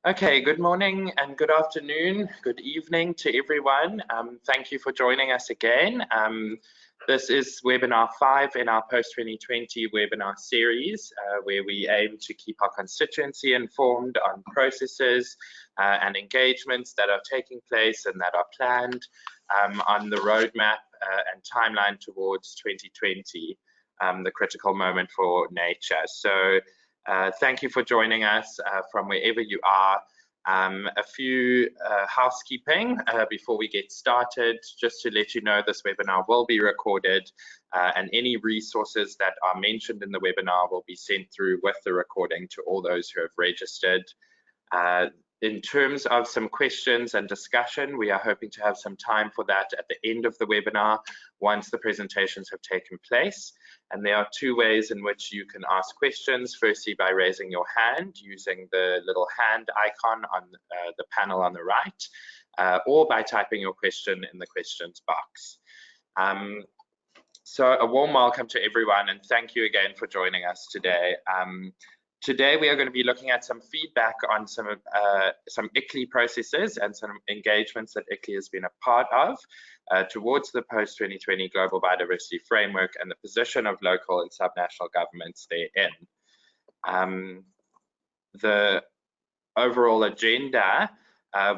Okay, good morning and good afternoon, good evening to everyone. Thank you for joining us again. This is webinar 5 in our post-2020 webinar series, where we aim to keep our constituency informed on processes and engagements that are taking place and that are planned on the roadmap and timeline towards 2020, the critical moment for nature. So thank you for joining us from wherever you are. A few housekeeping before we get started, just to let you know this webinar will be recorded and any resources that are mentioned in the webinar will be sent through with the recording to all those who have registered. In terms of some questions and discussion, we are hoping to have some time for that at the end of the webinar once the presentations have taken place. And there are two ways in which you can ask questions. Firstly, by raising your hand using the little hand icon on the panel on the right, or by typing your question in the questions box. So a warm welcome to everyone and thank you again for joining us today. Today we are going to be looking at some feedback on some ICLEI processes and some engagements that ICLEI has been a part of towards the post-2020 Global Biodiversity Framework and the position of local and subnational governments therein. The overall agenda,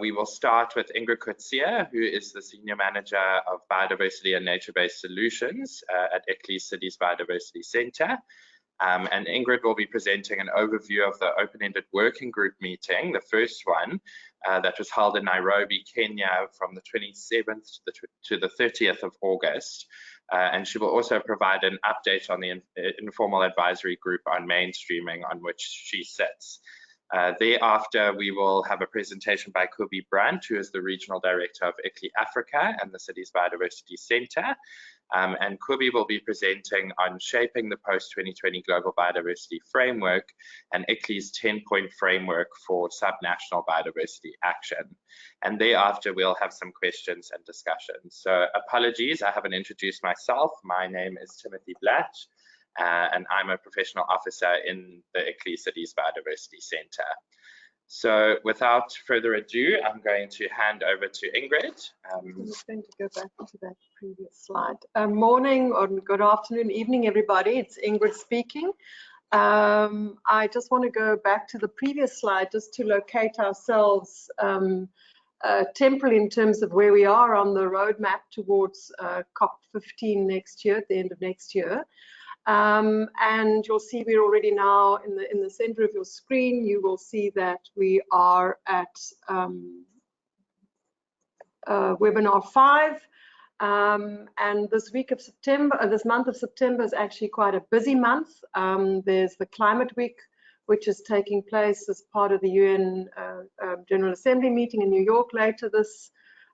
we will start with Ingrid Coetzee, who is the Senior Manager of Biodiversity and Nature-Based Solutions at ICLEI Cities Biodiversity Centre. And Ingrid will be presenting an overview of the Open-Ended Working Group meeting, the first one that was held in Nairobi, Kenya from the 27th to the 30th of August. And she will also provide an update on the Informal Advisory Group on mainstreaming on which she sits. Thereafter, we will have a presentation by Kobie Brandt, who is the Regional Director of ICLEI Africa and the Cities Biodiversity Centre. And Kobie will be presenting on shaping the post-2020 Global Biodiversity Framework and ICLEI's 10-point framework for subnational biodiversity action. And thereafter, we'll have some questions and discussions. So apologies, I haven't introduced myself. My name is Timothy Blatt. And I'm a professional officer in the ICLEI Cities Biodiversity Centre. So without further ado, I'm going to hand over to Ingrid. I'm just going to go back to that previous slide. Morning or good afternoon, evening, everybody. It's Ingrid speaking. I just want to go back to the previous slide just to locate ourselves temporarily in terms of where we are on the roadmap towards COP15 next year, at the end of next year. And you'll see we're already now in the center of your screen. You will see that we are at webinar 5, and this week of September, this month of September is actually quite a busy month. There's the Climate Week, which is taking place as part of the UN General Assembly meeting in New York later this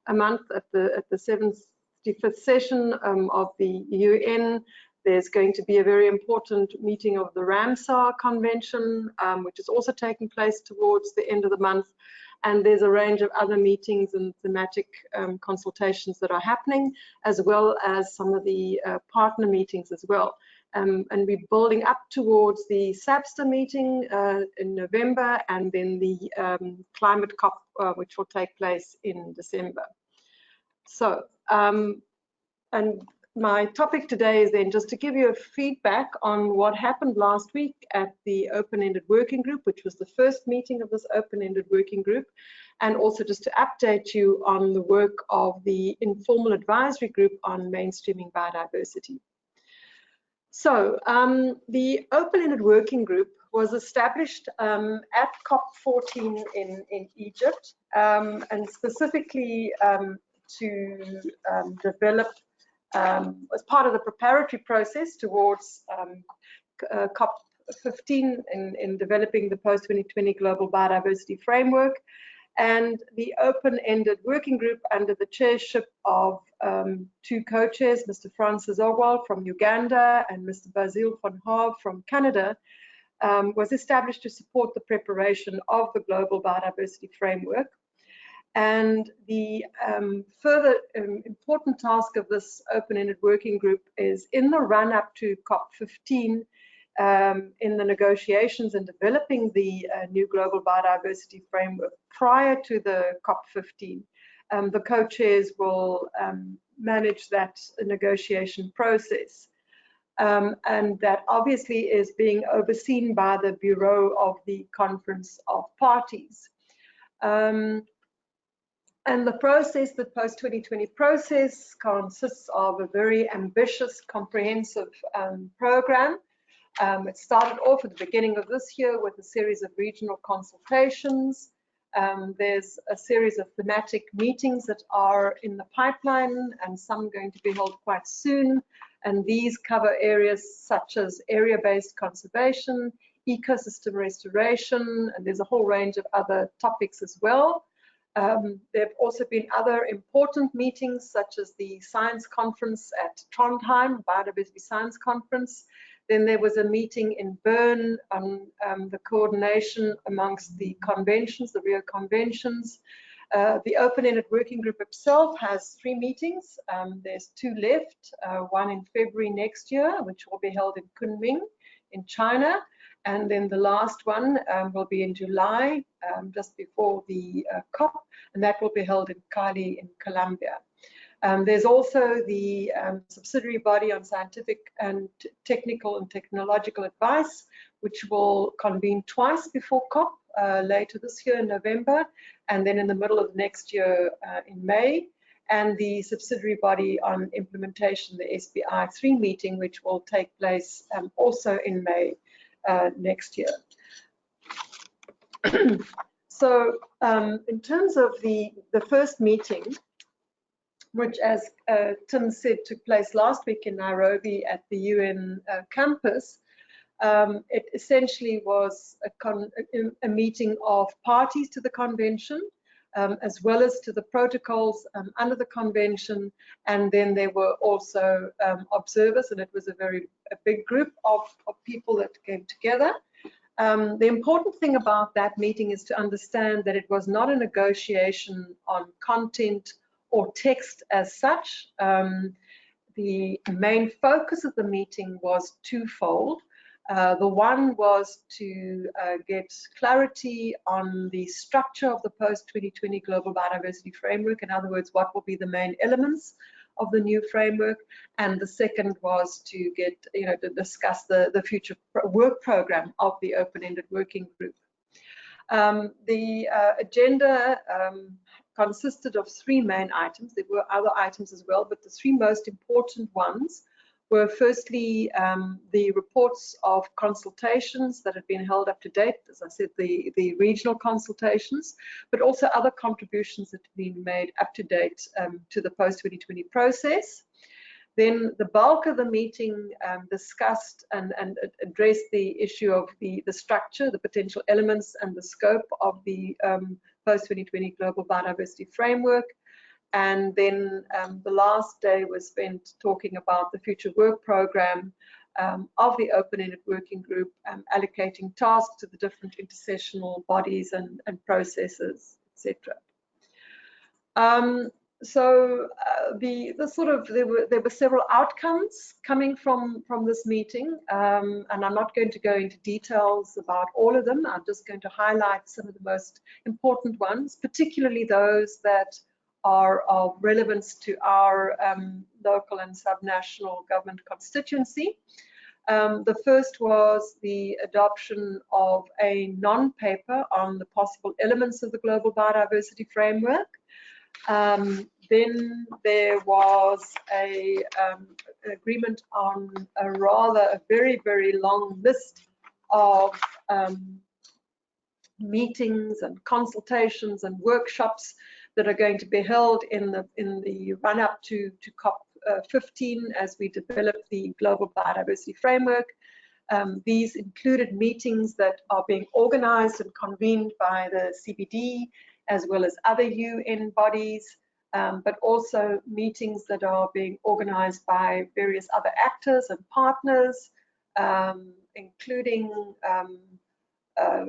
month at the 75th session of the UN. There's going to be a very important meeting of the Ramsar Convention, which is also taking place towards the end of the month. And there's a range of other meetings and thematic consultations that are happening, as well as some of the partner meetings as well. And we're building up towards the SABSTA meeting in November, and then the Climate COP, which will take place in December. So, and my topic today is then just to give you a feedback on what happened last week at the Open-Ended Working Group, which was the first meeting of this Open-Ended Working Group, and also just to update you on the work of the Informal Advisory Group on mainstreaming biodiversity. So the Open-Ended Working Group was established at COP14 in Egypt, and specifically to develop as part of the preparatory process towards COP15 in developing the post-2020 Global Biodiversity Framework, and the Open-Ended Working Group under the chairship of two co-chairs, Mr. Francis Ogwal from Uganda and Mr. Basile van Haave from Canada, was established to support the preparation of the Global Biodiversity Framework. And the further important task of this Open-Ended Working Group is, in the run-up to COP15, in the negotiations and developing the new global biodiversity framework prior to the COP15. The co-chairs will manage that negotiation process. And that obviously is being overseen by the Bureau of the Conference of Parties. And the process, the post-2020 process, consists of a very ambitious, comprehensive program. It started off at the beginning of this year with a series of regional consultations. There's a series of thematic meetings that are in the pipeline, and some going to be held quite soon. And these cover areas such as area-based conservation, ecosystem restoration, and there's a whole range of other topics as well. There have also been other important meetings, such as the science conference at Trondheim, Biodiversity Science Conference. Then there was a meeting in Bern on the coordination amongst the conventions, the Rio conventions. The Open-Ended Working Group itself has 3 meetings. There's 2 left, one in February next year, which will be held in Kunming in China. And then the last one will be in July, just before the COP, and that will be held in Cali in Colombia. There's also the subsidiary body on scientific and technical and technological advice, which will convene twice before COP, later this year in November, and then in the middle of next year in May. And the subsidiary body on implementation, the SBI 3 meeting, which will take place also in May next year. So in terms of the first meeting, which, as Tim said, took place last week in Nairobi at the UN campus, it essentially was a meeting of parties to the convention, as well as to the protocols under the convention, and then there were also observers, and it was a big group of people that came together. The important thing about that meeting is to understand that it was not a negotiation on content or text as such. The main focus of the meeting was twofold. The one was to get clarity on the structure of the post-2020 Global Biodiversity Framework. In other words, what will be the main elements of the new framework. And the second was to get, to discuss the future work program of the Open-Ended Working Group. The agenda consisted of 3 main items. There were other items as well, but the 3 most important ones were firstly the reports of consultations that have been held up to date, as I said, the regional consultations, but also other contributions that have been made up to date to the post-2020 process. Then the bulk of the meeting discussed and addressed the issue of the structure, the potential elements and the scope of the post-2020 Global Biodiversity Framework. And then the last day was spent talking about the future work program of the Open-Ended Working Group, allocating tasks to the different intersessional bodies and processes, etc. There were several outcomes coming from this meeting, and I'm not going to go into details about all of them. I'm just going to highlight some of the most important ones, particularly those that are of relevance to our local and subnational government constituency. The first was the adoption of a non-paper on the possible elements of the Global Biodiversity Framework. Then there was an agreement on a very, very long list of meetings and consultations and workshops that are going to be held in the run-up to COP15 as we develop the Global Biodiversity Framework. These included meetings that are being organized and convened by the CBD, as well as other UN bodies, but also meetings that are being organized by various other actors and partners, including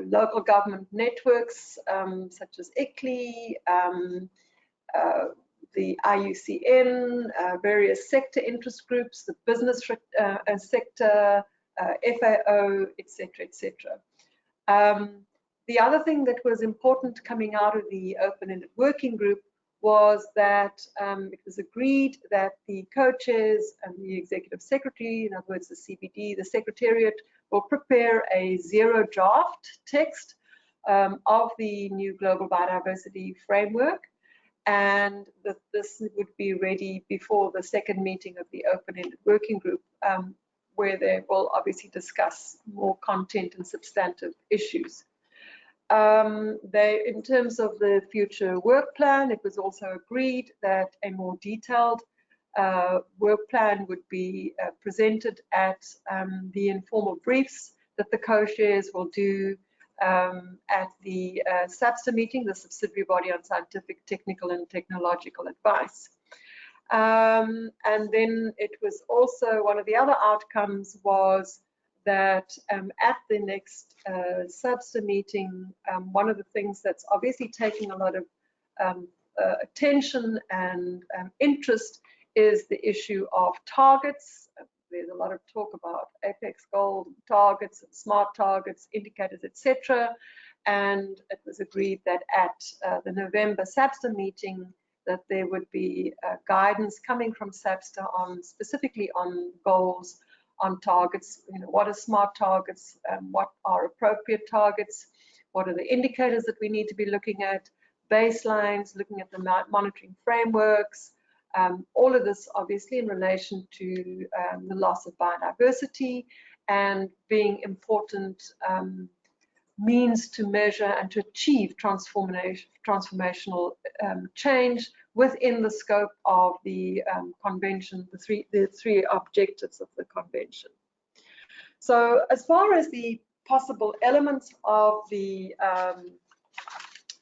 local government networks such as ICLEI, the IUCN, various sector interest groups, the business sector, FAO, etc., etc. The other thing that was important coming out of the open-ended working group was that it was agreed that the co-chairs and the executive secretary, in other words, the CBD, the secretariat, will prepare a zero draft text of the new global biodiversity framework, and that this would be ready before the second meeting of the open-ended working group, where they will obviously discuss more content and substantive issues. In terms of the future work plan, it was also agreed that a more detailed work plan would be presented at the informal briefs that the co-chairs will do at the SABSTA meeting, the subsidiary body on scientific, technical and technological advice. And then it was also, one of the other outcomes was that at the next SABSTA meeting, one of the things that's obviously taking a lot of attention and interest is the issue of targets. There's a lot of talk about apex goal targets and smart targets, indicators, etc. And it was agreed that at the November SABSTA meeting that there would be guidance coming from SABSTA on specifically on goals, on targets, what are smart targets, what are appropriate targets, what are the indicators that we need to be looking at, baselines, looking at the monitoring frameworks, all of this obviously in relation to the loss of biodiversity and being important means to measure and to achieve transformational change within the scope of the convention, the three objectives of the convention. So as far as the possible elements of the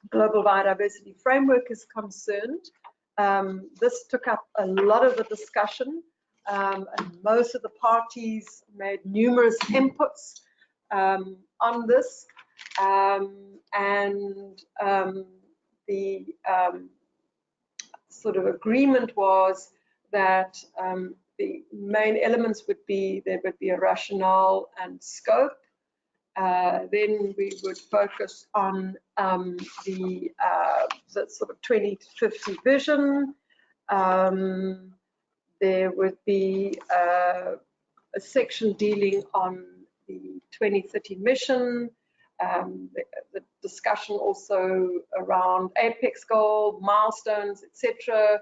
global biodiversity framework is concerned, this took up a lot of the discussion, and most of the parties made numerous inputs on this, and the sort of agreement was that the main elements would be, there would be a rationale and scope. Then we would focus on the sort of 2050 vision. There would be a section dealing on the 2030 mission. The discussion also around apex goal, milestones, etc.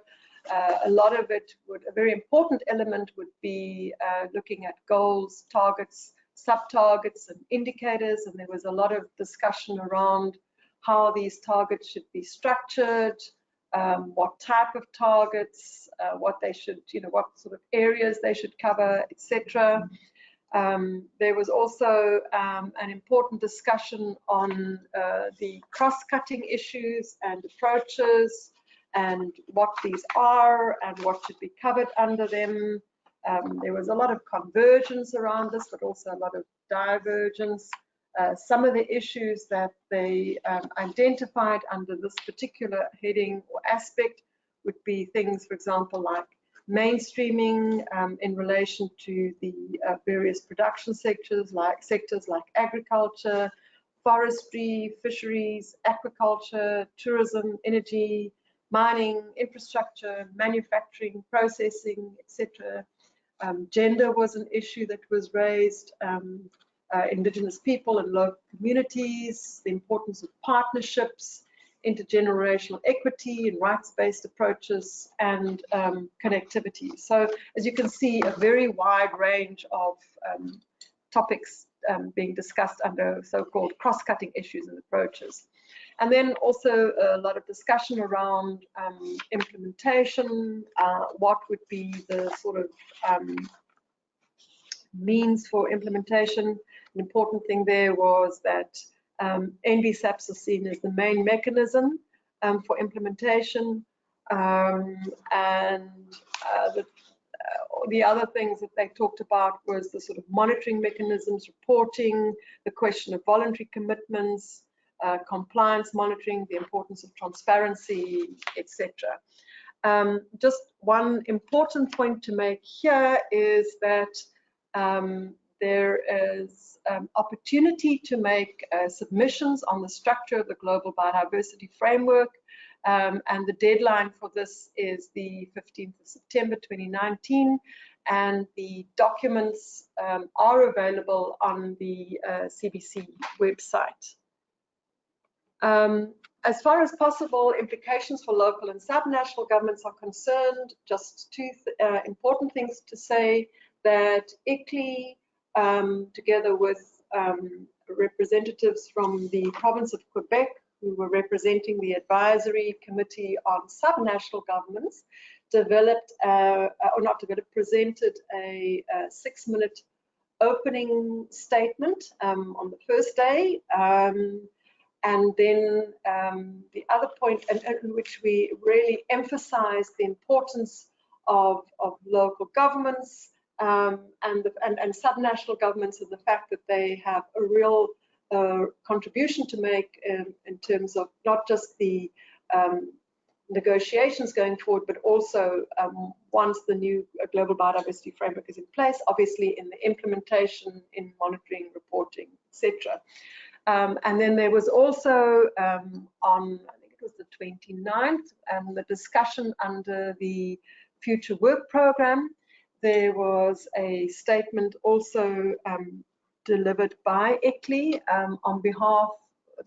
A lot of it would, a very important element would be looking at goals, targets, sub-targets and indicators, and there was a lot of discussion around how these targets should be structured, what type of targets, what they should, what sort of areas they should cover, etc. There was also an important discussion on the cross-cutting issues and approaches and what these are and what should be covered under them. There was a lot of convergence around this, but also a lot of divergence. Some of the issues that they identified under this particular heading or aspect would be things, for example, like mainstreaming in relation to the various production sectors like agriculture, forestry, fisheries, aquaculture, tourism, energy, mining, infrastructure, manufacturing, processing, etc. Gender was an issue that was raised, indigenous people and local communities, the importance of partnerships, intergenerational equity and rights-based approaches, and connectivity. So as you can see, a very wide range of topics being discussed under so-called cross-cutting issues and approaches. And then also a lot of discussion around implementation, what would be the sort of means for implementation. An important thing there was that NVSAPs are seen as the main mechanism for implementation, and the other things that they talked about was the sort of monitoring mechanisms, reporting, the question of voluntary commitments, compliance monitoring, the importance of transparency, etc. Just one important point to make here is that there is opportunity to make submissions on the structure of the Global Biodiversity Framework, and the deadline for this is the 15th of September 2019, and the documents are available on the CBC website. As far as possible implications for local and subnational governments are concerned, just two important things to say: that ICLEI, together with representatives from the province of Quebec, who were representing the advisory committee on subnational governments, presented a 6-minute opening statement on the first day. And then the other point in which we really emphasized the importance of local governments and subnational governments, and the fact that they have a real contribution to make in terms of not just the negotiations going forward, but also once the new Global Biodiversity Framework is in place, obviously in the implementation, in monitoring, reporting, etc. And then there was also on, I think it was the 29th, the discussion under the Future Work Programme. There was a statement also delivered by ICLEI on behalf,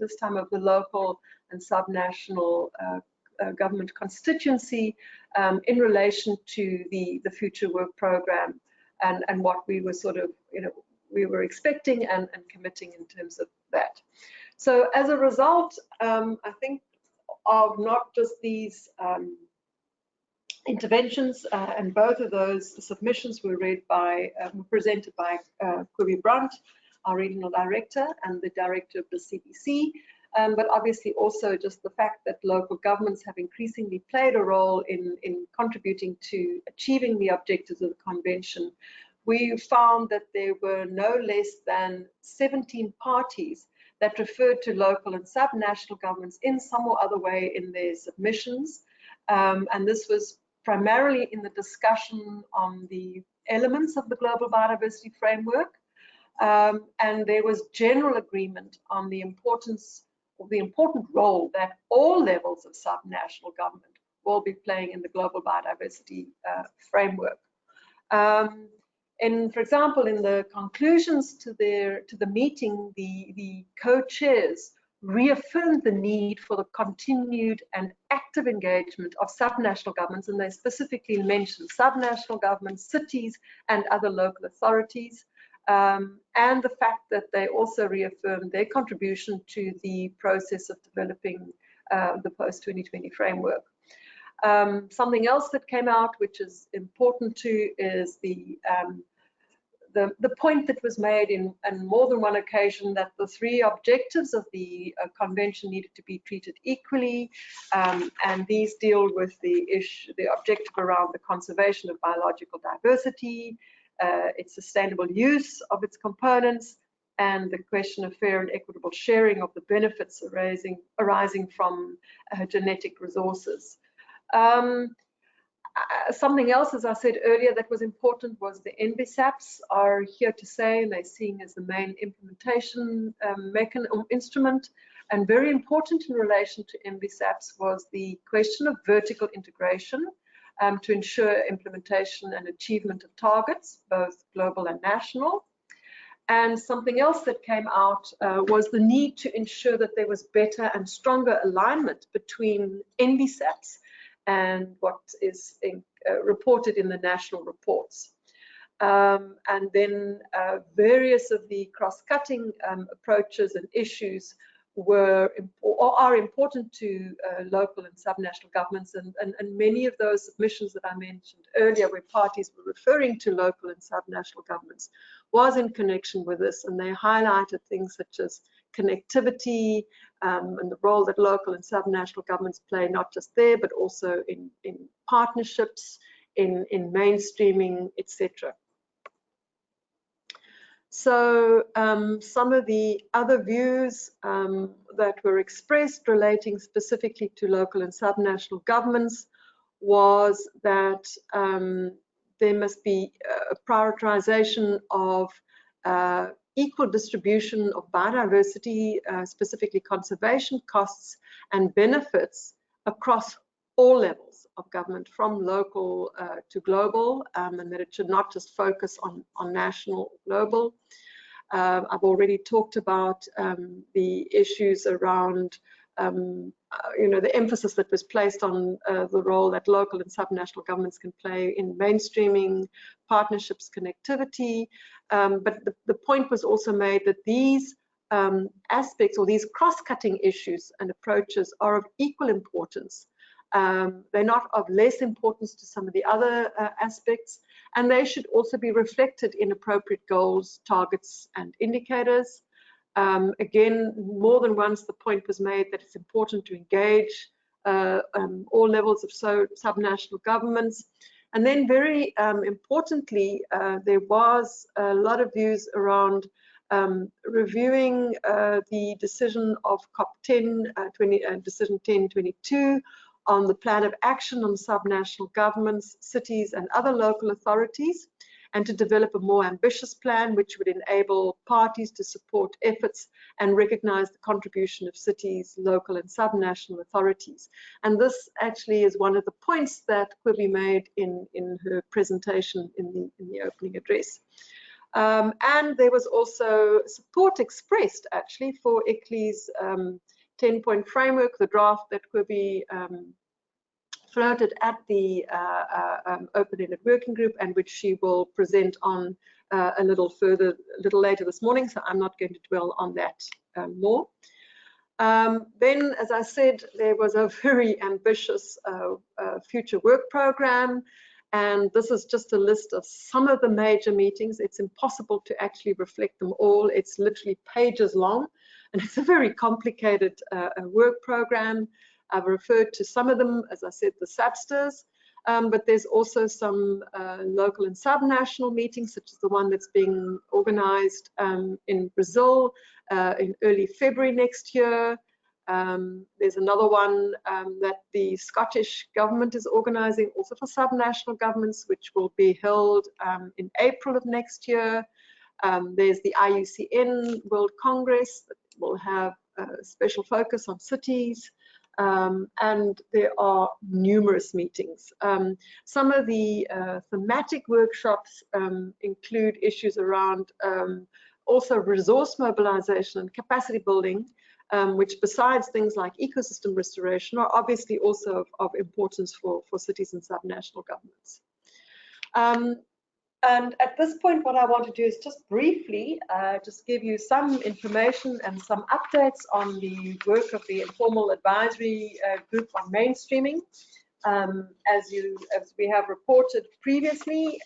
this time, of the local and subnational government constituency in relation to the Future Work Programme and what we were sort of, we were expecting and committing in terms of that. So as a result, I think of not just these interventions, and both of those submissions were presented by Kobie Brandt, our regional director, and the director of the CBC, but obviously also just the fact that local governments have increasingly played a role in contributing to achieving the objectives of the convention. We found that there were no less than 17 parties that referred to local and subnational governments in some or other way in their submissions. And this was primarily in the discussion on the elements of the Global Biodiversity Framework. And there was general agreement on the importance of the important role that all levels of subnational government will be playing in the Global Biodiversity Framework. For example, in the conclusions to the meeting, the co-chairs reaffirmed the need for the continued and active engagement of subnational governments, and they specifically mentioned subnational governments, cities, and other local authorities, and the fact that they also reaffirmed their contribution to the process of developing the post-2020 framework. Something else that came out, which is important too, is the point that was made in more than one occasion that the 3 objectives of the convention needed to be treated equally, and these deal with the objective around the conservation of biological diversity, its sustainable use of its components, and the question of fair and equitable sharing of the benefits arising from genetic resources. Something else, as I said earlier, that was important was the NBSAPs are here to stay, and they're seen as the main implementation instrument. And very important in relation to NBSAPs was the question of vertical integration to ensure implementation and achievement of targets, both global and national. And something else that came out was the need to ensure that there was better and stronger alignment between NBSAPs and what is reported in the national reports. And then various of the cross-cutting approaches and issues are important to local and subnational governments, and many of those submissions that I mentioned earlier where parties were referring to local and subnational governments was in connection with this, and they highlighted things such as connectivity and the role that local and subnational governments play, not just there, but also in partnerships, in mainstreaming, etc. So some of the other views that were expressed relating specifically to local and subnational governments was that there must be a prioritization of equal distribution of biodiversity, specifically conservation costs and benefits across all levels of government, from local to global, and that it should not just focus on national or global. I've already talked about the issues around the emphasis that was placed on the role that local and subnational governments can play in mainstreaming, partnerships, connectivity. But the point was also made that these aspects, or these cross-cutting issues and approaches, are of equal importance. They're not of less importance to some of the other aspects, and they should also be reflected in appropriate goals, targets, and indicators. Again, more than once the point was made that it's important to engage all levels of subnational governments. And then very importantly, there was a lot of views around reviewing the decision of COP10, decision 1022, on the plan of action on subnational governments, cities, and other local authorities, and to develop a more ambitious plan which would enable parties to support efforts and recognize the contribution of cities, local and subnational authorities. And this actually is one of the points that Quibi made in her presentation in the opening address. And there was also support expressed actually for ICLEI's 10-point framework, the draft that Quibi floated at the Open-Ended Working Group, and which she will present on a little later this morning, so I'm not going to dwell on that more. Then, as I said, there was a very ambitious future work program, and this is just a list of some of the major meetings. It's impossible to actually reflect them all. It's literally pages long, and it's a very complicated work program. I've referred to some of them, as I said, the substers, but there's also some local and subnational meetings, such as the one that's being organized in Brazil in early February next year. There's another one that the Scottish government is organizing, also for subnational governments, which will be held in April of next year. There's the IUCN World Congress that will have a special focus on cities. And there are numerous meetings. Some of the thematic workshops include issues around also resource mobilization and capacity building, which besides things like ecosystem restoration are obviously also of importance for cities and subnational governments. And at this point, what I want to do is just briefly just give you some information and some updates on the work of the Informal Advisory Group on mainstreaming. As we have reported previously,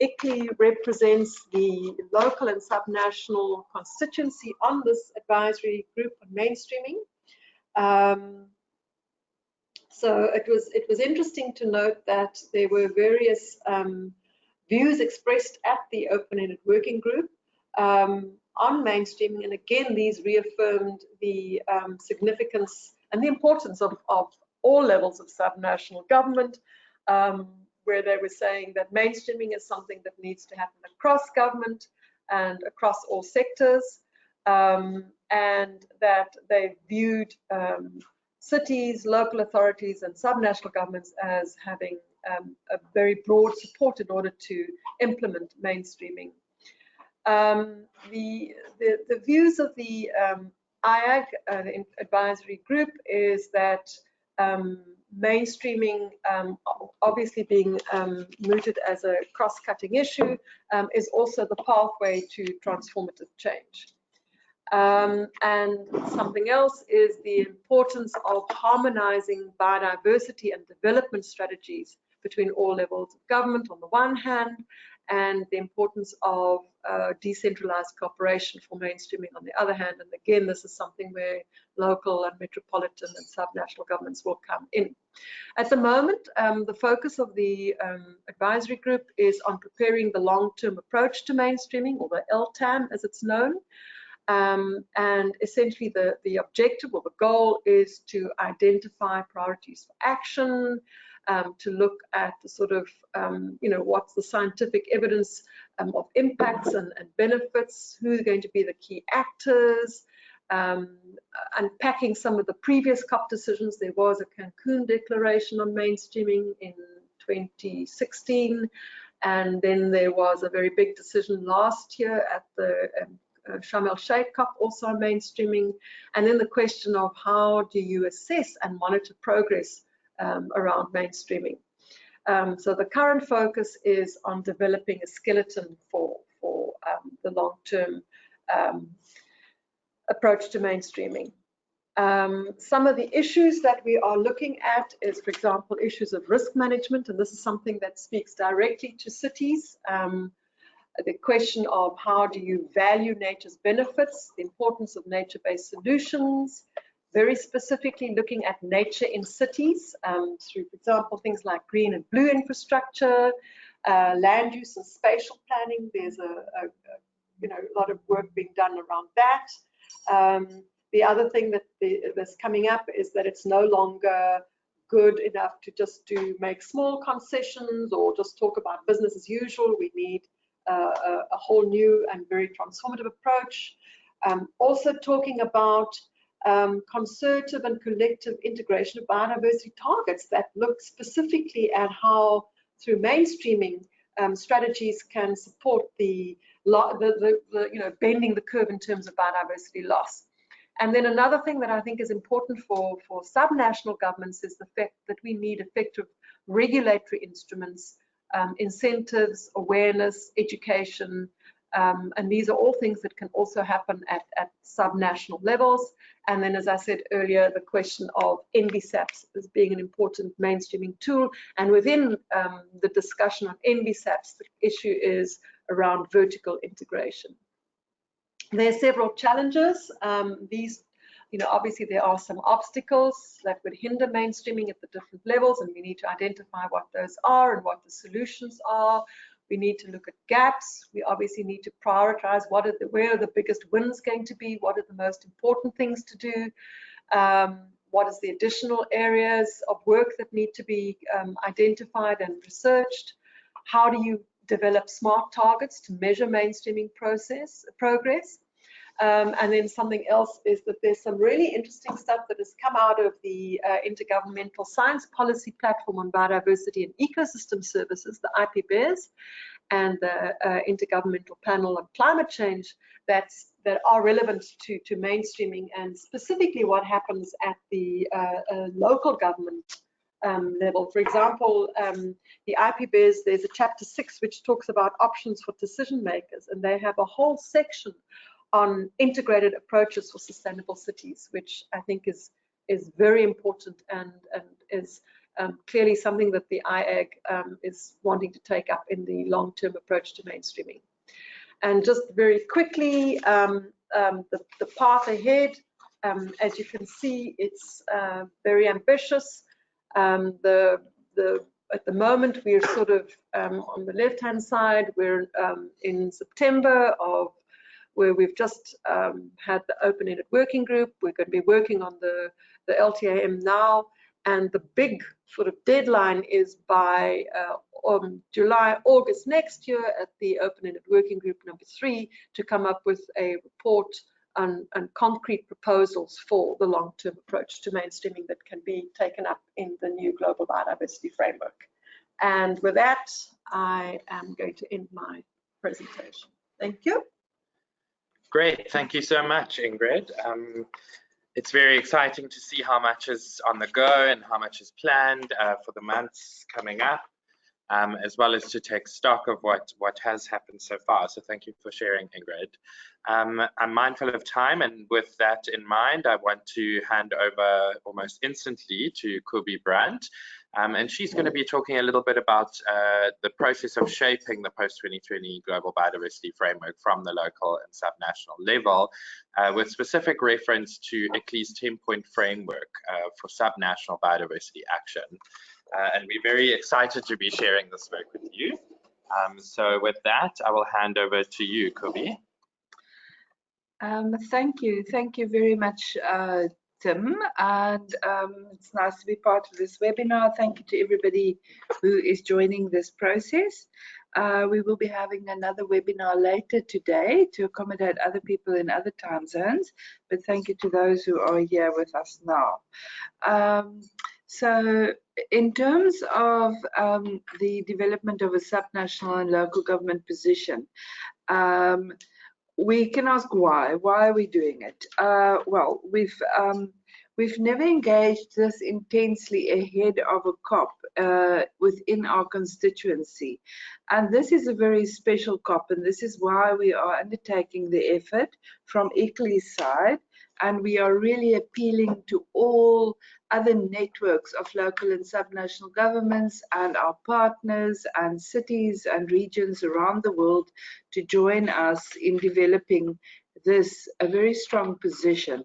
ICLEI represents the local and subnational constituency on this advisory group on mainstreaming. So it was interesting to note that there were various views expressed at the Open-Ended Working Group on mainstreaming, and again these reaffirmed the significance and the importance of all levels of subnational government, where they were saying that mainstreaming is something that needs to happen across government and across all sectors, and that they viewed cities, local authorities and subnational governments as having a very broad support in order to implement mainstreaming. The views of the IAG, the advisory group, is that mainstreaming, obviously being mooted as a cross-cutting issue, is also the pathway to transformative change. And something else is the importance of harmonizing biodiversity and development strategies between all levels of government on the one hand, and the importance of decentralized cooperation for mainstreaming on the other hand. And again, this is something where local and metropolitan and subnational governments will come in. At the moment, the focus of the advisory group is on preparing the long-term approach to mainstreaming, or the LTAM as it's known. And essentially the objective or the goal is to identify priorities for action, to look at the sort of, what's the scientific evidence of impacts and benefits, who's going to be the key actors, unpacking some of the previous COP decisions. There was a Cancun declaration on mainstreaming in 2016, and then there was a very big decision last year at the Sharm el-Sheikh COP also on mainstreaming, and then the question of how do you assess and monitor progress around mainstreaming. So the current focus is on developing a skeleton for the long-term approach to mainstreaming. Some of the issues that we are looking at is, for example, issues of risk management, and this is something that speaks directly to cities. The question of how do you value nature's benefits, the importance of nature-based solutions, very specifically looking at nature in cities through, for example, things like green and blue infrastructure, land use and spatial planning. There's a lot of work being done around that. The other thing that's coming up is that it's no longer good enough to just make small concessions or just talk about business as usual. We need a whole new and very transformative approach. Also talking about concerted and collective integration of biodiversity targets that look specifically at how, through mainstreaming, strategies can support the bending the curve in terms of biodiversity loss. And then another thing that I think is important for subnational governments is the fact that we need effective regulatory instruments, incentives, awareness, education, and these are all things that can also happen at subnational levels. And then, as I said earlier, the question of NBSAPs as being an important mainstreaming tool. And within the discussion on NBSAPs, the issue is around vertical integration. There are several challenges. Obviously there are some obstacles that would hinder mainstreaming at the different levels, and we need to identify what those are and what the solutions are. We need to look at gaps. We obviously need to prioritize where are the biggest wins going to be, what are the most important things to do, what is the additional areas of work that need to be identified and researched. How do you develop smart targets to measure mainstreaming progress? And then something else is that there's some really interesting stuff that has come out of the Intergovernmental Science Policy Platform on Biodiversity and Ecosystem Services, the IPBES, and the Intergovernmental Panel on Climate Change that are relevant to mainstreaming, and specifically what happens at the local government level. For example, the IPBES, there's a chapter 6 which talks about options for decision makers, and they have a whole section on integrated approaches for sustainable cities, which I think is very important and is clearly something that the IAG is wanting to take up in the long-term approach to mainstreaming. And just very quickly, the path ahead, as you can see, it's very ambitious. At the moment, we're sort of on the left-hand side, we're in September where we've just had the open-ended working group. We're going to be working on the LTAM now, and the big sort of deadline is by July, August next year at the open-ended working group number 3 to come up with a report and concrete proposals for the long-term approach to mainstreaming that can be taken up in the new global biodiversity framework. And with that, I am going to end my presentation. Thank you. Great, thank you so much, Ingrid. It's very exciting to see how much is on the go and how much is planned for the months coming up, as well as to take stock of what has happened so far. So thank you for sharing, Ingrid. I'm mindful of time, and with that in mind, I want to hand over almost instantly to Kobie Brandt. And she's going to be talking a little bit about the process of shaping the post-2020 global biodiversity framework from the local and subnational level, with specific reference to ICLEI's 10-point framework for subnational biodiversity action. And we're very excited to be sharing this work with you. So with that, I will hand over to you, Kobie. Thank you very much, Tim, and it's nice to be part of this webinar. Thank you to everybody who is joining this process. We will be having another webinar later today to accommodate other people in other time zones, but thank you to those who are here with us now. So in terms of the development of a subnational and local government position, we can ask why. Why are we doing it? Well, we've never engaged this intensely ahead of a COP within our constituency, and this is a very special COP, and this is why we are undertaking the effort from ICLEI's side, and we are really appealing to all other networks of local and subnational governments and our partners and cities and regions around the world to join us in developing this a very strong position.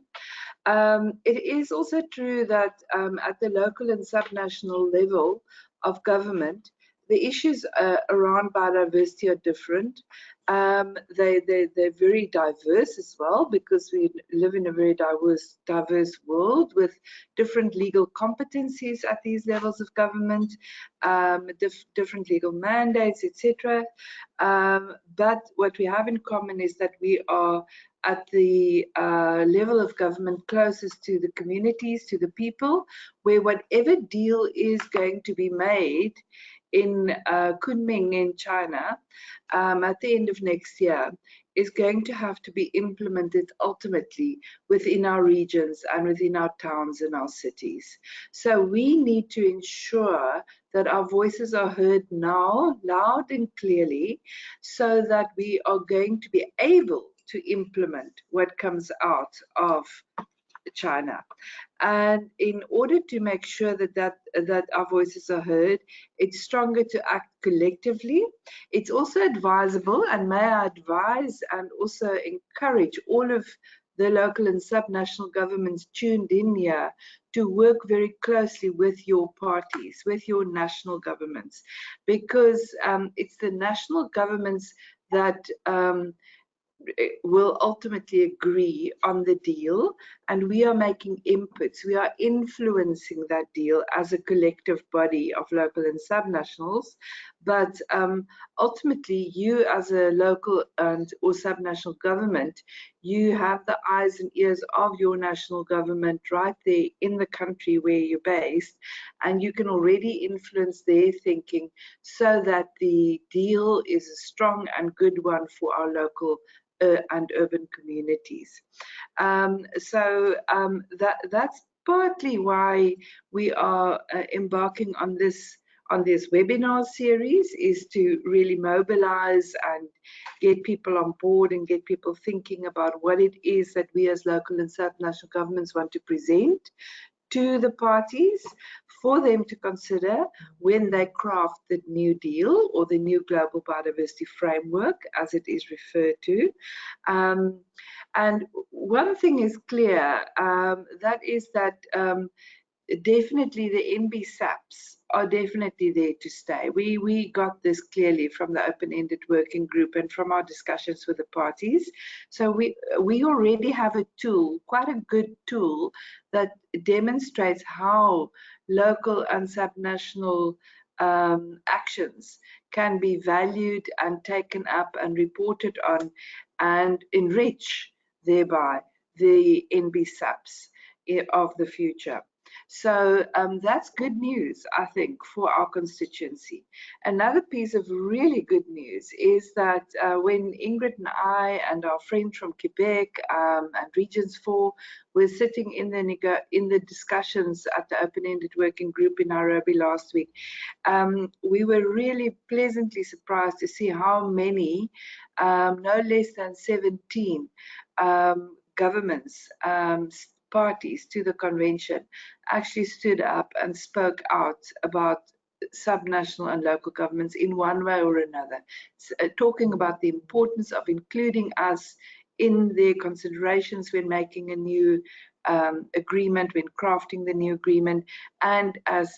It is also true that at the local and subnational level of government, the issues around biodiversity are different. They're very diverse as well, because we live in a very diverse world with different legal competencies at these levels of government, different legal mandates, etc. But what we have in common is that we are at the level of government closest to the communities, to the people, where whatever deal is going to be made in Kunming in China at the end of next year is going to have to be implemented ultimately within our regions and within our towns and our cities. So we need to ensure that our voices are heard now, loud and clearly, so that we are going to be able to implement what comes out of China. And in order to make sure that our voices are heard, it's stronger to act collectively. It's also advisable, and may I advise and also encourage all of the local and subnational governments tuned in here to work very closely with your parties, with your national governments, because it's the national governments that will ultimately agree on the deal, and we are making inputs. We are influencing that deal as a collective body of local and subnationals, but ultimately you as a local and or subnational government, you have the eyes and ears of your national government right there in the country where you're based, and you can already influence their thinking so that the deal is a strong and good one for our local and urban communities. That's partly why we are embarking on this webinar series, is to really mobilize and get people on board and get people thinking about what it is that we as local and subnational governments want to present to the parties for them to consider when they craft the new deal or the new global biodiversity framework, as it is referred to. And one thing is clear, that is that definitely the NBSAPs are definitely there to stay. We got this clearly from the Open-Ended Working Group and from our discussions with the parties. So we already have a tool, quite a good tool, that demonstrates how local and subnational actions can be valued and taken up and reported on and enrich thereby the NBSAPs of the future. So that's good news, I think, for our constituency. Another piece of really good news is that when Ingrid and I and our friend from Quebec and Regions 4 were sitting in the discussions at the Open-Ended Working Group in Nairobi last week, we were really pleasantly surprised to see how many, no less than 17 governments, parties to the convention actually stood up and spoke out about subnational and local governments in one way or another, talking about the importance of including us in their considerations when making a new agreement, when crafting the new agreement, and as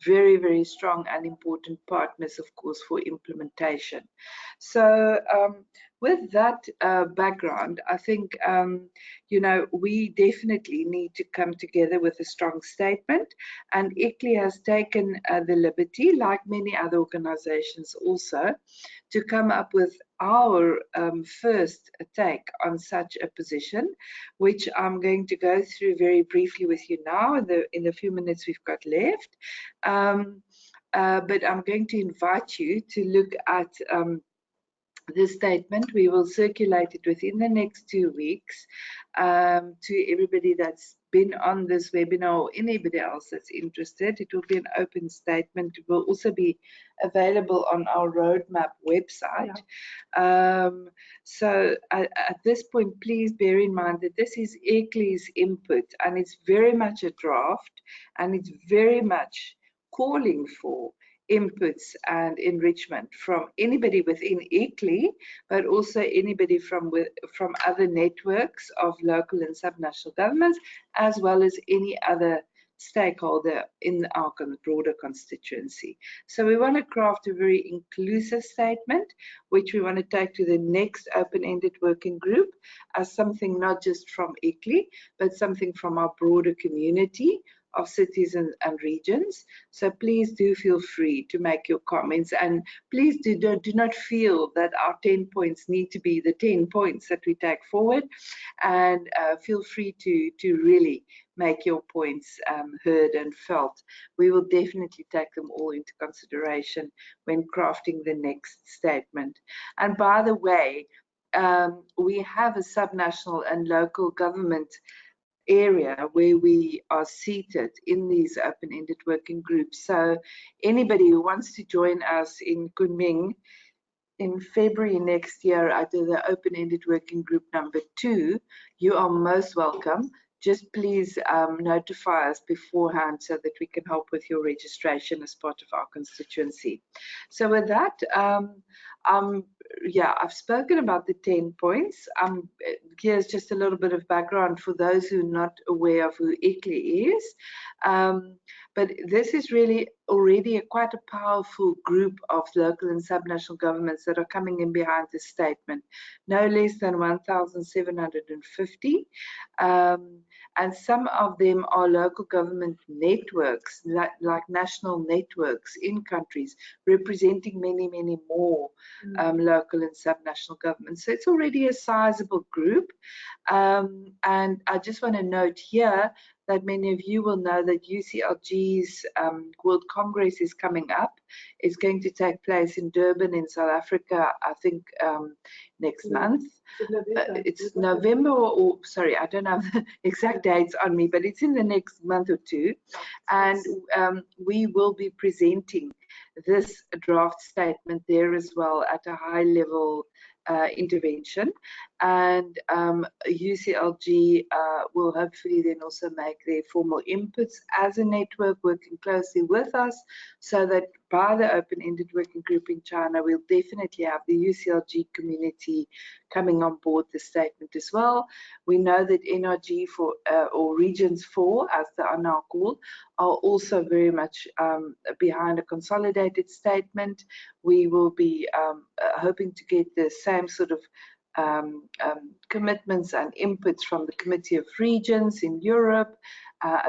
very, very strong and important partners, of course, for implementation. So with that background, I think, you know, we definitely need to come together with a strong statement, and ICLEI has taken the liberty, like many other organizations also, to come up with our first take on such a position, which I'm going to go through very briefly with you now in the few minutes we've got left. But I'm going to invite you to look at this statement. We will circulate it within the next 2 weeks to everybody that's been on this webinar or anybody else that's interested. It will be an open statement. It will also be available on our roadmap website. Yeah. So at this point, please bear in mind that this is ICLEI's input, and it's very much a draft, and it's very much calling for inputs and enrichment from anybody within ICLEI, but also anybody from other networks of local and subnational governments, as well as any other stakeholder in our broader constituency. So we want to craft a very inclusive statement, which we want to take to the next open-ended working group as something not just from ICLEI, but something from our broader community of cities and regions. So please do feel free to make your comments, and please do not feel that our 10 points need to be the 10 points that we take forward, and feel free to really make your points heard and felt. We will definitely take them all into consideration when crafting the next statement. And by the way, we have a subnational and local government area where we are seated in these open-ended working groups. So anybody who wants to join us in Kunming in February next year at the open-ended working group number 2, you are most welcome. Just please notify us beforehand so that we can help with your registration as part of our constituency. So with that, yeah, I've spoken about the 10 points. Here's just a little bit of background for those who are not aware of who ICLEI is. But this is really already quite a powerful group of local and subnational governments that are coming in behind this statement, no less than 1,750. And some of them are local government networks, like national networks in countries, representing many, many more local and subnational governments. So it's already a sizable group. And I just want to note here that many of you will know that UCLG's World Congress is coming up. It's going to take place in Durban in South Africa, I think next month. It's November or sorry, I don't have the exact dates on me, but it's in the next month or two. And we will be presenting this draft statement there as well at a high level intervention, and UCLG will hopefully then also make their formal inputs as a network, working closely with us, so that by the open-ended working group in China, we'll definitely have the UCLG community coming on board the statement as well. We know that NRG or Regions 4, as they are now called, are also very much behind a consolidated statement. We will be hoping to get the same sort of commitments and inputs from the Committee of Regions in Europe,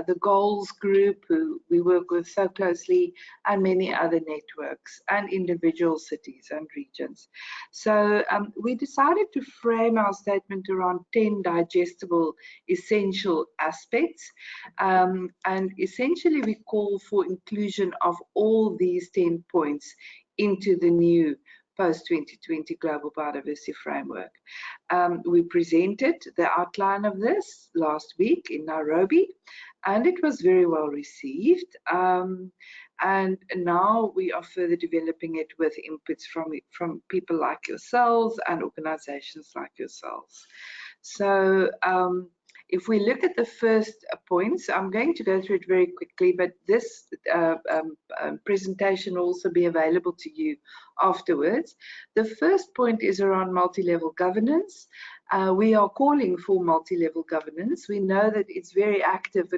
the Goals Group, who we work with so closely, and many other networks and individual cities and regions. So we decided to frame our statement around 10 digestible essential aspects, and essentially we call for inclusion of all these 10 points into the new post-2020 Global Biodiversity Framework. We presented the outline of this last week in Nairobi, and it was very well received. And now we are further developing it with inputs from people like yourselves and organizations like yourselves. So if we look at the first points, I'm going to go through it very quickly, but this presentation will also be available to you afterwards. The first point is around multi-level governance. We are calling for multi-level governance. We know that it's very active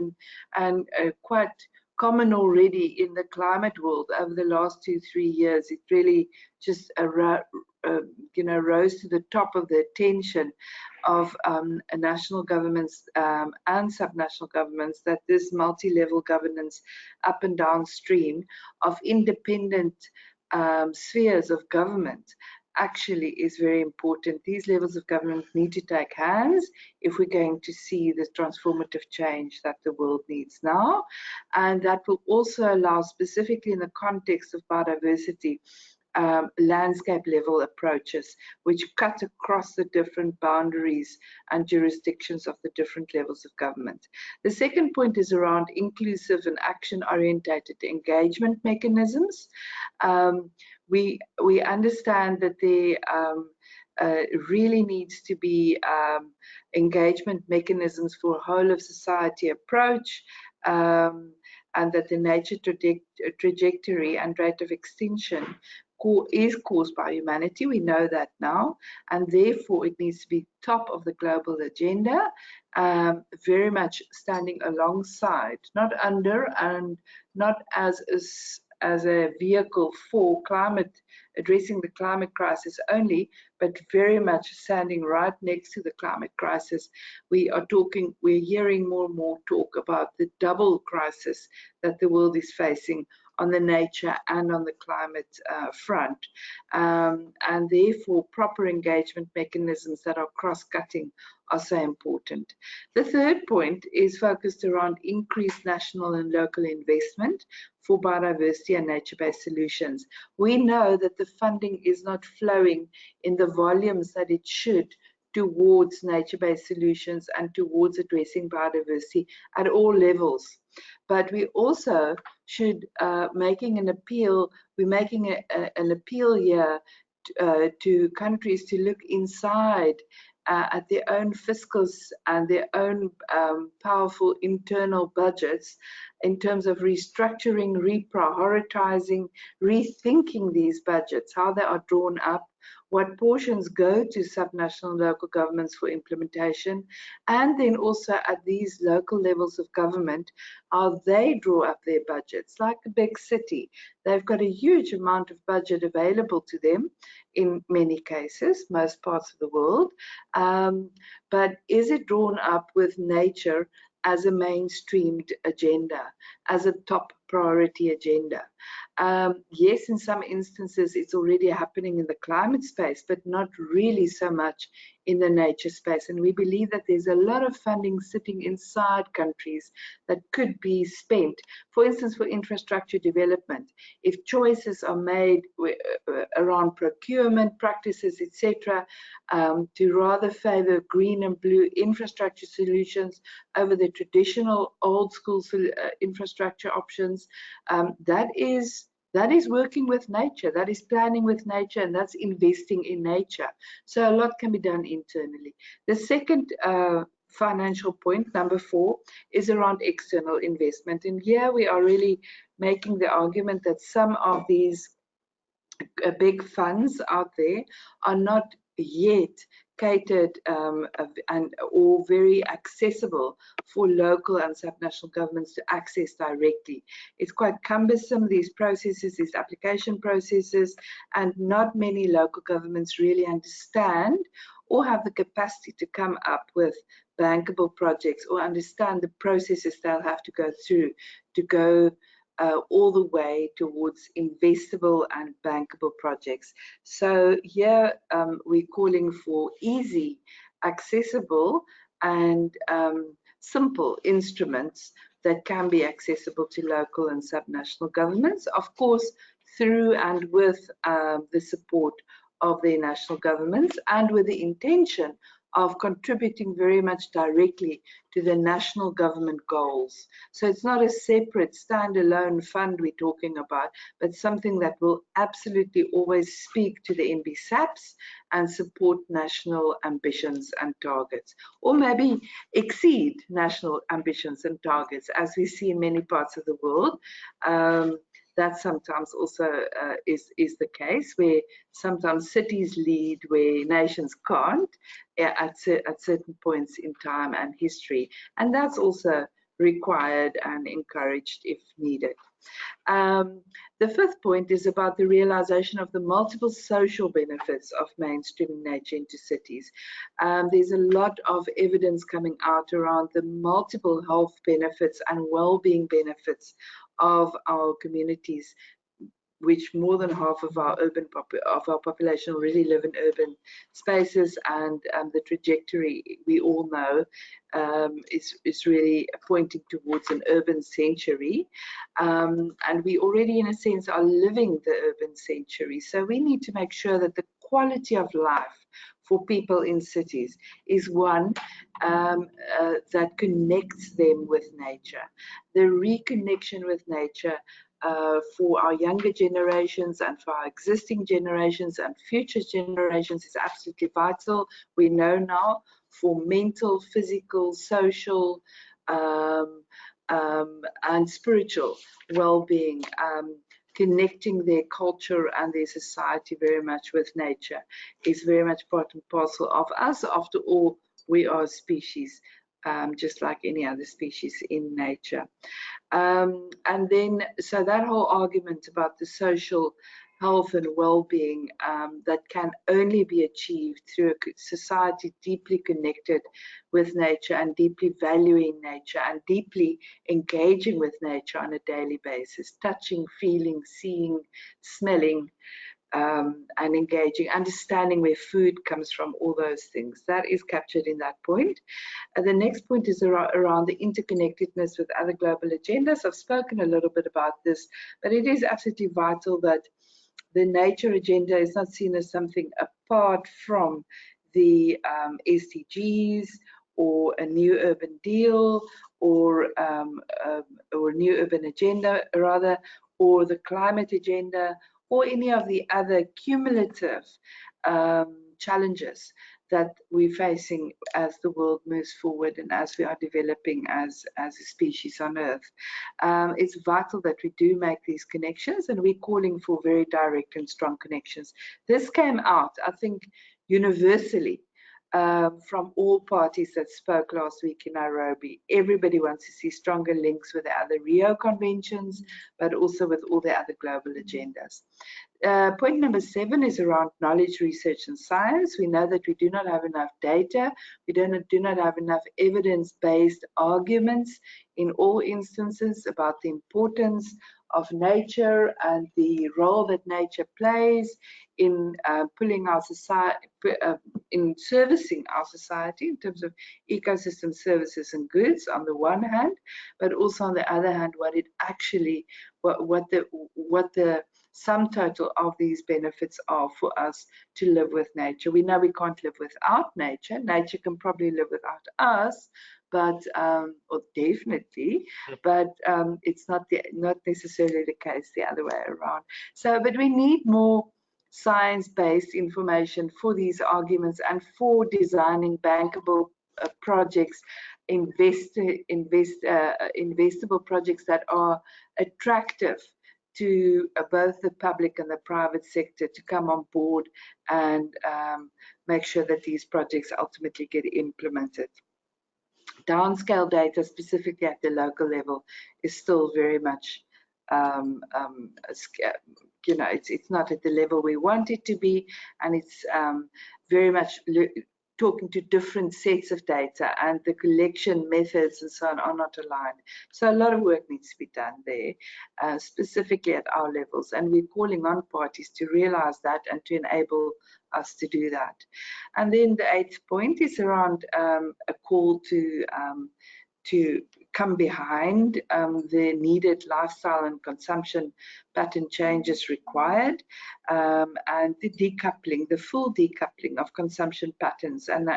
and quite common already in the climate world over the last 2-3 years. It really just rose to the top of the attention of national governments and subnational governments, that this multi-level governance up and downstream of independent spheres of government actually is very important. These levels of government need to take hands if we're going to see the transformative change that the world needs now. And that will also allow, specifically in the context of biodiversity, landscape level approaches which cut across the different boundaries and jurisdictions of the different levels of government. The second point is around inclusive and action-orientated engagement mechanisms. We understand that there really needs to be engagement mechanisms for a whole of society approach, and that the nature trajectory and rate of extinction is caused by humanity. We know that now, and therefore it needs to be top of the global agenda, very much standing alongside, not under, and not as a vehicle for addressing the climate crisis only, but very much standing right next to the climate crisis. We're hearing more and more talk about the double crisis that the world is facing on the nature and on the climate front, and therefore proper engagement mechanisms that are cross-cutting are so important. The third point is focused around increased national and local investment for biodiversity and nature-based solutions. We know that the funding is not flowing in the volumes that it should towards nature-based solutions and towards addressing biodiversity at all levels. But we also should making an appeal here to countries to look inside at their own fiscals and their own powerful internal budgets in terms of restructuring, reprioritizing, rethinking these budgets, how they are drawn up, what portions go to subnational and local governments for implementation, and then also at these local levels of government, how they draw up their budgets. Like a big city, they've got a huge amount of budget available to them in many cases, most parts of the world, but is it drawn up with nature as a mainstreamed agenda, as a top priority agenda? Yes, in some instances it's already happening in the climate space, but not really so much in the nature space. And we believe that there's a lot of funding sitting inside countries that could be spent, for instance, for infrastructure development. If choices are made around procurement practices, etc., to rather favor green and blue infrastructure solutions over the traditional old school infrastructure options, that is working with nature, that is planning with nature, and that's investing in nature. So a lot can be done internally. The second financial point, number 4, is around external investment. And here we are really making the argument that some of these big funds out there are not yet catered or very accessible for local and subnational governments to access directly. It's quite cumbersome, these processes, these application processes, and not many local governments really understand or have the capacity to come up with bankable projects or understand the processes they'll have to go through to go all the way towards investable and bankable projects. So here we're calling for easy, accessible, and simple instruments that can be accessible to local and subnational governments, of course, through and with the support of their national governments, and with the intention of contributing very much directly to the national government goals. So it's not a separate standalone fund we're talking about, but something that will absolutely always speak to the NBSAPs and support national ambitions and targets, or maybe exceed national ambitions and targets, as we see in many parts of the world. That sometimes also is the case, where sometimes cities lead where nations can't at certain points in time and history. And that's also required and encouraged if needed. The fifth point is about the realization of the multiple social benefits of mainstreaming nature into cities. There's a lot of evidence coming out around the multiple health benefits and well-being benefits of our communities, which more than half of our population already live in urban spaces, and the trajectory we all know is really pointing towards an urban century, and we already in a sense are living the urban century. So we need to make sure that the quality of life for people in cities is one that connects them with nature. The reconnection with nature for our younger generations and for our existing generations and future generations is absolutely vital. We know now for mental, physical, social, and spiritual well-being, connecting their culture and their society very much with nature is very much part and parcel of us. After all, we are a species, just like any other species in nature. And then, so that whole argument about the social health and well-being that can only be achieved through a society deeply connected with nature and deeply valuing nature and deeply engaging with nature on a daily basis, touching, feeling, seeing, smelling, and engaging, understanding where food comes from, all those things. That is captured in that point. And the next point is around the interconnectedness with other global agendas. I've spoken a little bit about this, but it is absolutely vital that the nature agenda is not seen as something apart from the SDGs or a new urban deal or new urban agenda rather, or the climate agenda, or any of the other cumulative challenges that we're facing as the world moves forward and as we are developing as a species on Earth. It's vital that we do make these connections, and we're calling for very direct and strong connections. This came out, I think, universally from all parties that spoke last week in Nairobi. Everybody wants to see stronger links with the other Rio conventions, but also with all the other global agendas. Point number 7 is around knowledge, research, and science. We know that we do not have enough data. We do not have enough evidence-based arguments in all instances about the importance of nature and the role that nature plays in pulling our society, in servicing our society in terms of ecosystem services and goods on the one hand, but also on the other hand, what it actually, what the sum total of these benefits are for us to live with nature. We know we can't live without nature. Nature can probably live without us, but or definitely, but it's not necessarily the case the other way around. So, but we need more science-based information for these arguments and for designing bankable projects, investable projects that are attractive to both the public and the private sector to come on board and make sure that these projects ultimately get implemented. Downscale data, specifically at the local level, is still very much, you know, it's not at the level we want it to be, and it's very much talking to different sets of data, and the collection methods and so on are not aligned. So a lot of work needs to be done there, specifically at our levels, and we're calling on parties to realize that and to enable us to do that. And then the 8th point is around a call to come behind the needed lifestyle and consumption pattern changes required, and the decoupling, the full decoupling of consumption patterns and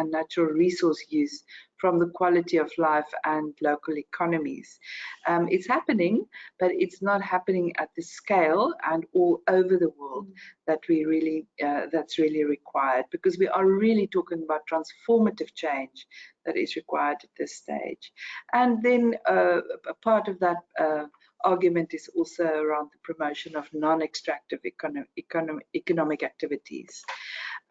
natural resource use from the quality of life and local economies. It's happening, but it's not happening at the scale and all over the world that we really that's really required, because we are really talking about transformative change that is required at this stage. And then a part of that argument is also around the promotion of non-extractive economic activities.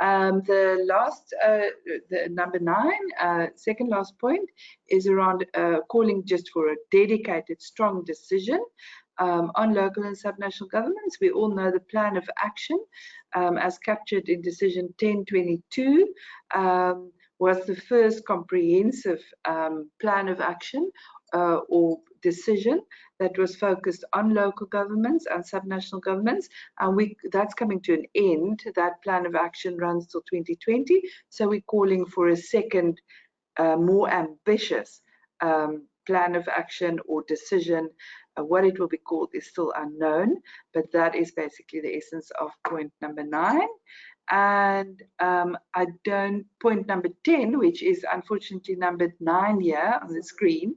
The last, the number 9, second last point, is around calling just for a dedicated, strong decision on local and subnational governments. We all know the plan of action as captured in decision 1022 was the first comprehensive plan of action or decision that was focused on local governments and subnational governments, and that's coming to an end. That plan of action runs till 2020, so we're calling for a second, more ambitious plan of action or decision. What it will be called is still unknown, but that is basically the essence of point number 9. And point number 10, which is unfortunately numbered 9 here on the screen,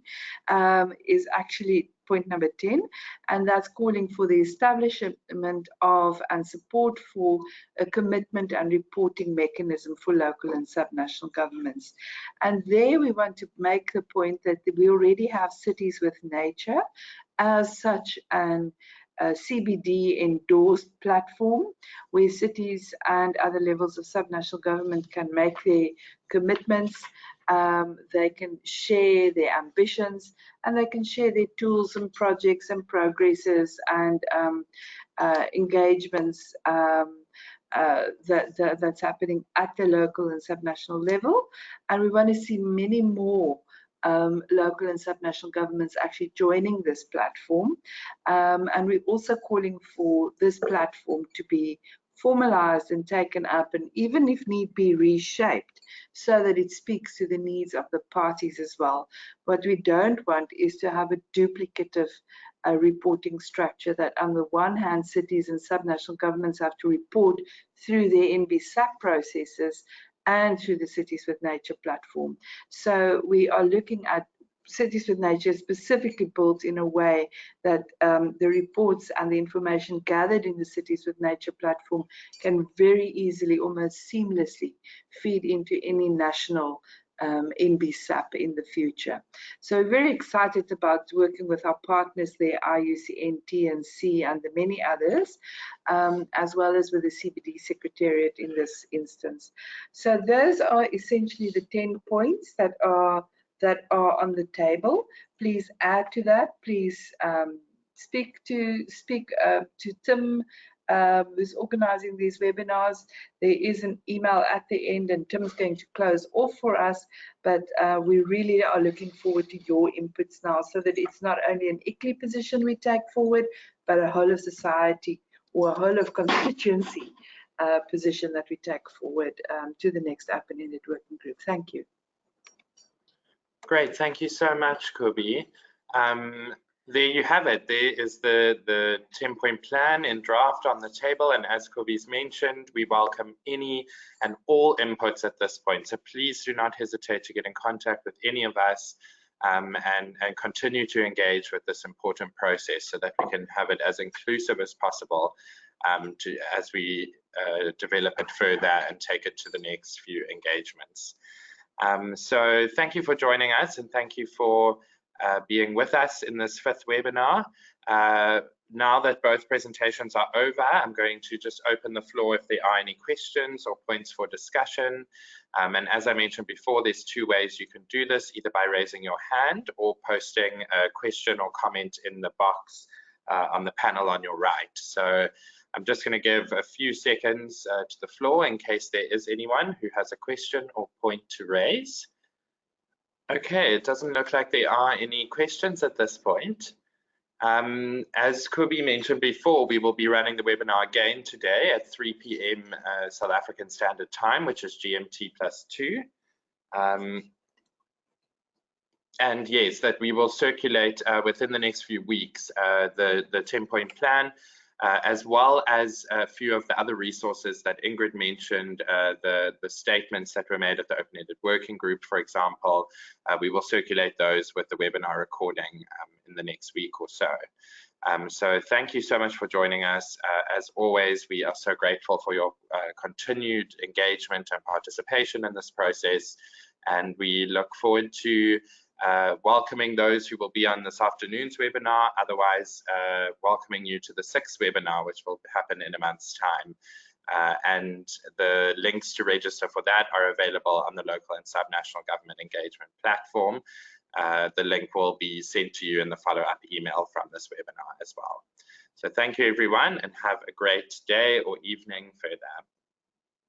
is actually point number 10, and that's calling for the establishment of and support for a commitment and reporting mechanism for local and subnational governments. And there we want to make the point that we already have Cities with Nature as such an CBD endorsed platform where cities and other levels of subnational government can make their commitments, they can share their ambitions, and they can share their tools and projects and progresses and engagements that's happening at the local and subnational level. And we want to see many more local and subnational governments actually joining this platform, and we're also calling for this platform to be formalized and taken up, and even if need be reshaped so that it speaks to the needs of the parties as well. What we don't want is to have a duplicative reporting structure that on the one hand cities and subnational governments have to report through their NBSAP processes and through the Cities with Nature platform. So we are looking at Cities with Nature specifically built in a way that the reports and the information gathered in the Cities with Nature platform can very easily, almost seamlessly, feed into any national NBSAP in the future. So we're very excited about working with our partners there, IUCN, TNC, and the many others, as well as with the CBD Secretariat in this instance. So those are essentially the 10 points that are on the table. Please add to that. Please speak to Tim, who's organizing these webinars. There is an email at the end, and Tim's going to close off for us, but we really are looking forward to your inputs now, so that it's not only an ICLEI position we take forward, but a whole of society or a whole of constituency position that we take forward to the next Openended working group. Thank you. Great, thank you so much, Kobe. There you have it. There is the 10-point plan in draft on the table, and as Kobe's mentioned, we welcome any and all inputs at this point. So please do not hesitate to get in contact with any of us and continue to engage with this important process so that we can have it as inclusive as possible as we develop it further and take it to the next few engagements. So thank you for joining us, and thank you for being with us in this 5th webinar. Now that both presentations are over, I'm going to just open the floor if there are any questions or points for discussion. And as I mentioned before, there's 2 ways you can do this, either by raising your hand or posting a question or comment in the box on the panel on your right. So I'm just going to give a few seconds to the floor in case there is anyone who has a question or point to raise. Okay, it doesn't look like there are any questions at this point. As Kobe mentioned before, we will be running the webinar again today at 3 p.m. South African Standard Time, which is GMT +2. And yes, that we will circulate within the next few weeks the 10-point plan, as well as a few of the other resources that Ingrid mentioned, the statements that were made at the Openended Working Group, for example. We will circulate those with the webinar recording in the next week or so. So thank you so much for joining us. As always, we are so grateful for your continued engagement and participation in this process, and we look forward to welcoming those who will be on this afternoon's webinar, otherwise welcoming you to the 6th webinar, which will happen in a month's time. and the links to register for that are available on the local and subnational government engagement platform. The link will be sent to you in the follow-up email from this webinar as well. So thank you everyone, and have a great day or evening further.